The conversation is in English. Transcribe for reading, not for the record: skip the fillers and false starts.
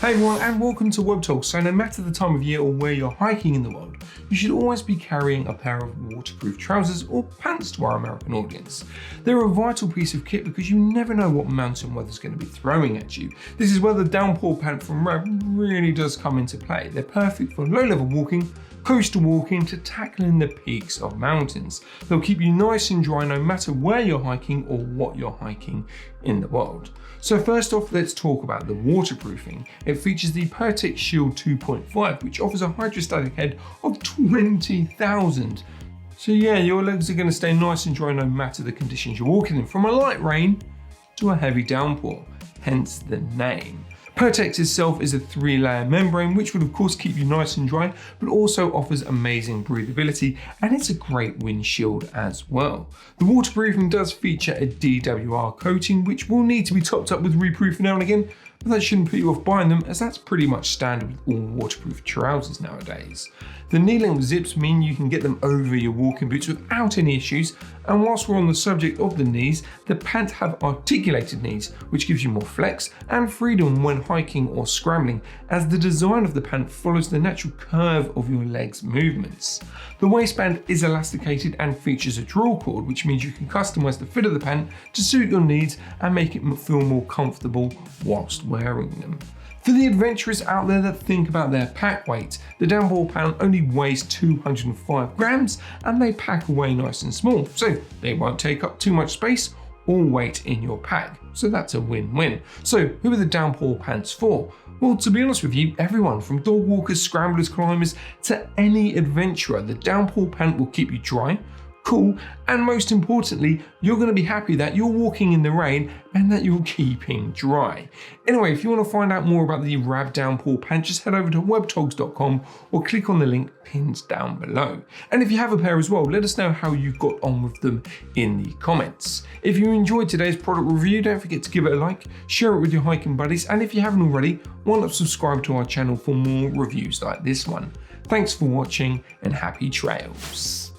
Hey everyone, and welcome to Webtogs. So no matter the time of year or where you're hiking in the world, you should always be carrying a pair of waterproof trousers or pants to our American audience. They're a vital piece of kit because you never know what mountain weather's going to be throwing at you. This is where the Downpour pant from Rab really does come into play. They're perfect for low-level walking, coastal walking to tackling the peaks of mountains. They'll keep you nice and dry no matter where you're hiking or what you're hiking in the world. So first off, let's talk about the waterproofing. It features the Pertex Shield 2.5, which offers a hydrostatic head of 20,000. So yeah, your legs are going to stay nice and dry no matter the conditions you're walking in, from a light rain to a heavy downpour, hence the name. Pertex itself is a 3-layer membrane which will of course keep you nice and dry, but also offers amazing breathability, and it's a great windshield as well. The waterproofing does feature a DWR coating which will need to be topped up with reproof now and again, but that shouldn't put you off buying them, as that's pretty much standard with all waterproof trousers nowadays. The knee-length zips mean you can get them over your walking boots without any issues, and whilst we're on the subject of the knees, the Pant have articulated knees, which gives you more flex and freedom when hiking or scrambling, as the design of the Pant follows the natural curve of your legs' movements. The waistband is elasticated and features a draw cord, which means you can customize the fit of the Pant to suit your needs and make it feel more comfortable whilst wearing them. For the adventurers out there that think about their pack weight, the Downpour pant only weighs 205 grams and they pack away nice and small, so they won't take up too much space or weight in your pack. So that's a win-win. So who are the Downpour pants for? Well, to be honest with you, everyone from dog walkers, scramblers, climbers to any adventurer, the Downpour pant will keep you dry, cool, and most importantly, you're going to be happy that you're walking in the rain and that you're keeping dry. Anyway, if you want to find out more about the Rab Downpour pant, just head over to webtogs.com or click on the link pinned down below. And if you have a pair as well, let us know how you got on with them in the comments. If you enjoyed today's product review, don't forget to give it a like, share it with your hiking buddies, and if you haven't already, why not subscribe to our channel for more reviews like this one. Thanks for watching and happy trails.